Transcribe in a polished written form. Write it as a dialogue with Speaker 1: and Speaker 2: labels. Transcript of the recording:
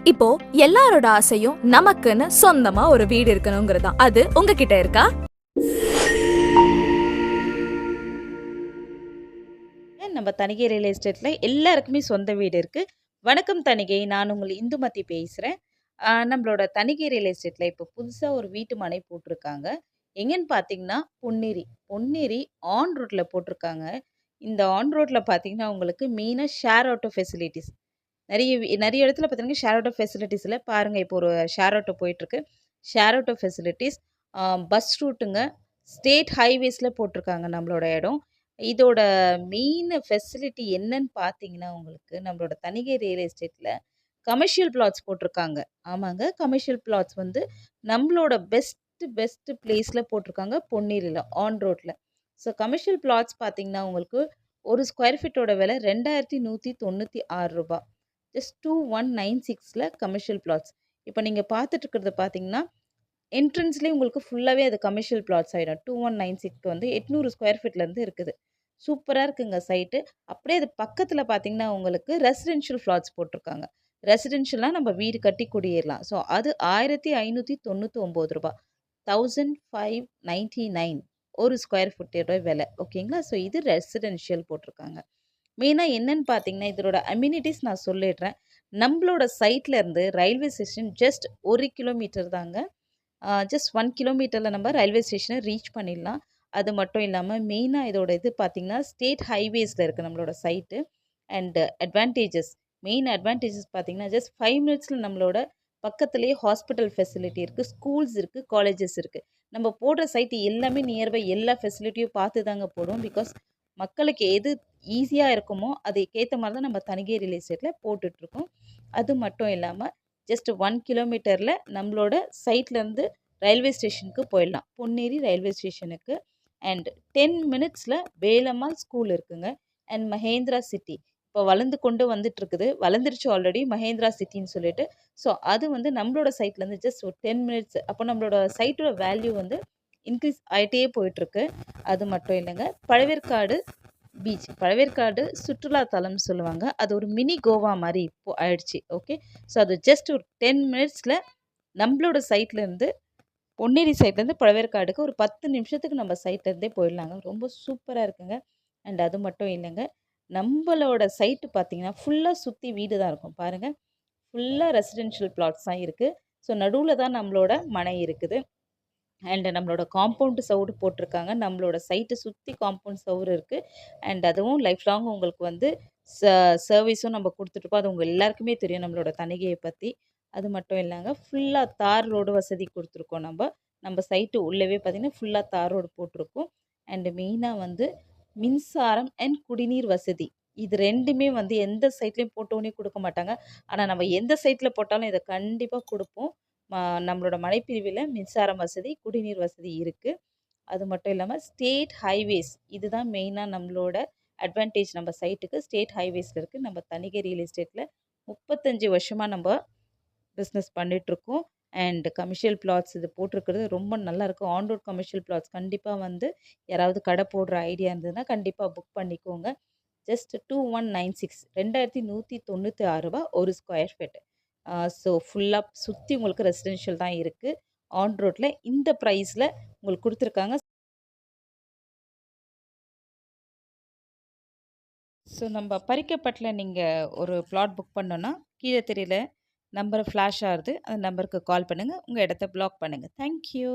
Speaker 1: இப்போ எல்லாரோட ஆசையும் நமக்குன்னு சொந்தமா ஒரு வீடு இருக்கணுங்கிறது தான். அது உங்ககிட்ட இருக்கா?
Speaker 2: நம்ம தணிகை ரியல் எஸ்டேட்ல எல்லாருக்குமே சொந்த வீடு இருக்கு. வணக்கம் தணிகை, நான் உங்கள் இந்துமதி பேசுறேன். நம்மளோட தணிகை ரியல் எஸ்டேட்ல இப்போ புதுசா ஒரு வீட்டு மனை போட்டிருக்காங்க. எங்கன்னு பார்த்தீங்கன்னா, பொன்னேரி. பொன்னேரி ஆன் ரோட்ல போட்டிருக்காங்க. இந்த ஆன் ரோட்ல பார்த்தீங்கன்னா, உங்களுக்கு மெயினா ஷேர் ஆட்டோ ஃபெசிலிட்டீஸ் நெறைய இடத்துல பார்த்தீங்கன்னா, ஷேர் ஆட்டோ ஃபெசிலிட்டீஸ்ல பாருங்க, இப்போ ஒரு ஷேர் ஆட்டோ போயிட்டுருக்கு. ஷேர் ஆட்டோ ஃபெசிலிட்டீஸ், பஸ் ரூட்டுங்க, ஸ்டேட் ஹைவேஸ்ல போட்டிருக்காங்க நம்மளோட இடம். இதோட மெயின் ஃபெசிலிட்டி என்னன்னு பார்த்தீங்கன்னா, உங்களுக்கு நம்மளோட தணிகை ரியல் எஸ்டேட்ல கமர்ஷியல் பிளாட்ஸ் போட்டிருக்காங்க. ஆமாங்க. கமர்ஷியல் பிளாட்ஸ் வந்து நம்மளோட பெஸ்ட் பிளேஸ்ல போட்டிருக்காங்க. பொன்னேரியில, ஆன் ரோட்ல. ஸோ கமர்ஷியல் பிளாட்ஸ் பார்த்தீங்கன்னா, உங்களுக்கு ஒரு ஸ்கொயர் ஃபீட்டோட விலை ரூ. 2196. ஜஸ்ட் 2196ல கமர்ஷியல் பிளாட்ஸ். இப்போ நீங்க பார்த்துட்டு இருக்கிறது பார்த்தீங்கன்னா, என்ட்ரன்ஸ்லேயே உங்களுக்கு ஃபுல்லாவே அது கமர்ஷியல் பிளாட்ஸ் ஆயிடும். 2196க்கு வந்து 800 ஸ்கொயர் ஃபீட்லேருந்து இருக்குது. சூப்பரா இருக்குங்க சைட்டு. அப்படியே அது பக்கத்துல பார்த்தீங்கன்னா, உங்களுக்கு ரெசிடென்ஷியல் பிளாட்ஸ் போட்டிருக்காங்க. ரெசிடென்ஷியல்னா நம்ம வீடு கட்டி குடியேறலாம். ஸோ அது ரூ. 1599. 1599 ஒரு ஸ்கொயர் ஃபீட்டோட விலை. ஓகேங்களா? ஸோ இது ரெசிடென்ஷியல் போட்டிருக்காங்க. மெயினா என்னன்னு பார்த்தீங்கன்னா, இதோட அம்யூனிட்டீஸ் நான் சொல்லிடுறேன். நம்பளோட சைட்ல இருந்து ரயில்வே ஸ்டேஷன் ஜஸ்ட் 1 கிலோமீட்டர் தாங்க. ஜஸ்ட் 1 கிலோமீட்டர்ல நம்ம ரயில்வே ஸ்டேஷன ரீச் பண்ணிடலாம். அது மட்டும் இல்லாம மெயினா இதோட இது பார்த்தீங்கன்னா, ஸ்டேட் ஹைவேஸ்ல இருக்கு நம்மளோட site. And advantages, main advantages பார்த்தீங்கன்னா, ஜஸ்ட் 5 மினிட்ஸ்ல நம்மளோட பக்கத்திலேயே ஹாஸ்பிட்டல் ஃபெசிலிட்டி இருக்கு, ஸ்கூல்ஸ் இருக்கு, காலேஜஸ் இருக்கு. நம்ம போடுற சைட் எல்லாமே நியர்பை எல்லா ஃபெசிலிட்டியும் பார்த்து தாங்க போடுவோம். பிகாஸ் மக்களுக்கு எது ஈஸியா இருக்குமோ, அதுக்கேத்த மாரி தான் நம்ம தணிகை ரியல் எஸ்டேட்ல போட்டுட்ருக்கோம். அது மட்டும் இல்லாம ஜஸ்ட் 1 கிலோமீட்டர்ல நம்மளோட சைட்லேருந்து ரயில்வே ஸ்டேஷனுக்கு போயிடலாம். பொன்னேரி ரயில்வே ஸ்டேஷனுக்கு. அண்ட் 10 மினிட்ஸ்ல வேலம்மாள் ஸ்கூல் இருக்குங்க. அண்ட் மகேந்திரா சிட்டி இப்போ வளர்ந்து கொண்டு வந்துட்டு இருக்குது. வளர்ந்துருச்சு ஆல்ரெடி மகேந்திரா சிட்டின்னு சொல்லிட்டு. ஸோ அது வந்து நம்மளோட சைட்லேருந்து ஜஸ்ட் ஒரு 10 மினிட்ஸ். அப்போ நம்மளோட சைட்டோட வேல்யூ வந்து இன்க்ரீஸ் ஆயிட்டே போயிட்டுருக்கு. அது மட்டும் இல்லைங்க, பழவேற்காடு பீச். பழவேற்காடு சுற்றுலா தலம்னு சொல்லுவாங்க. அது ஒரு மினி கோவா மாரி இப்போ ஆயிடுச்சு. ஓகே. ஸோ அது ஜஸ்ட் ஒரு 10 மினிட்ஸ்ல நம்மளோட சைட்லேருந்து பொன்னேரி சைட்லேருந்து பழவேற்காடுக்கு ஒரு 10 நிமிஷத்துக்கு நம்ம சைட்லேருந்தே போயிடலாங்க. ரொம்ப சூப்பரா இருக்குங்க. அண்ட் அது மட்டும் இல்லைங்க, நம்மளோட சைட்டு பார்த்தீங்கன்னா, ஃபுல்லா சுத்தி வீடு தான் இருக்கும். பாருங்க. ஃபுல்லா ரெசிடென்ஷியல் பிளாட்ஸ் தான் இருக்கு. ஸோ நடுவுல தான் நம்மளோட மனை இருக்குது. அண்ட் நம்மளோட காம்பவுண்ட் சவுறு போட்டிருக்காங்க. நம்மளோட சைட்டை சுற்றி காம்பவுண்ட் சவுறு இருக்குது. அண்ட் அதுவும் லைஃப் லாங் உங்களுக்கு வந்து சர்வீஸும் நம்ம கொடுத்துட்ருப்போம். அது உங்கள் எல்லாருக்குமே தெரியும் நம்மளோட தணிகையை பற்றி. அது மட்டும் இல்லைங்க, ஃபுல்லாக தார் ரோடு வசதி கொடுத்துருக்கோம் நம்ம. நம்ம சைட்டு உள்ளவே பார்த்திங்கன்னா ஃபுல்லாக தார் ரோடு போட்டிருக்கோம். அண்டு மெயினாக வந்து மின்சாரம் அண்ட் குடிநீர் வசதி. இது 2மே வந்து எந்த சைட்லேயும் போட்டோன்னே கொடுக்க மாட்டாங்க. ஆனால் நம்ம எந்த சைட்டில் போட்டாலும் இதை கண்டிப்பாக கொடுப்போம். நம்மளோட மலைப்பிரிவில் மின்சாரம் வசதி, குடிநீர் வசதி இருக்குது. அது மட்டும் இல்லாமல் ஸ்டேட் ஹைவேஸ், இதுதான் மெயினாக நம்மளோட அட்வான்டேஜ். நம்ம சைட்டுக்கு ஸ்டேட் ஹைவேஸில் இருக்குது. நம்ம தணிகை ரியல் எஸ்டேட்டில் 35 வருஷமாக நம்ம பிஸ்னஸ் பண்ணிகிட்ருக்கோம். அண்ட் கமர்ஷியல் பிளாட்ஸ் இது போட்டிருக்கிறது ரொம்ப நல்லாயிருக்கும். ஆன் ரோட் கமர்ஷியல் பிளாட்ஸ் கண்டிப்பாக வந்து யாராவது கடை போடுற ஐடியா இருந்ததுன்னா கண்டிப்பாக புக் பண்ணிக்கோங்க. ஜஸ்ட் 2196 2196 ஒரு ஸ்கொயர் ஃபீட். ஸோ ஃபுல்லாக சுற்றி உங்களுக்கு ரெசிடென்ஷியல் தான் இருக்குது. ஆன் ரோட்டில் இந்த ப்ரைஸில் உங்களுக்கு கொடுத்துருக்காங்க. ஸோ நம்ம பறிக்கப்பட்டில் நீங்கள் ஒரு பிளாட் புக் பண்ணோன்னா கீழே தெரியல நம்பர் ஃப்ளாஷ் ஆகுது. அந்த நம்பருக்கு கால் பண்ணுங்கள். உங்கள் இடத்த பிளாக் பண்ணுங்கள். தேங்க்யூ.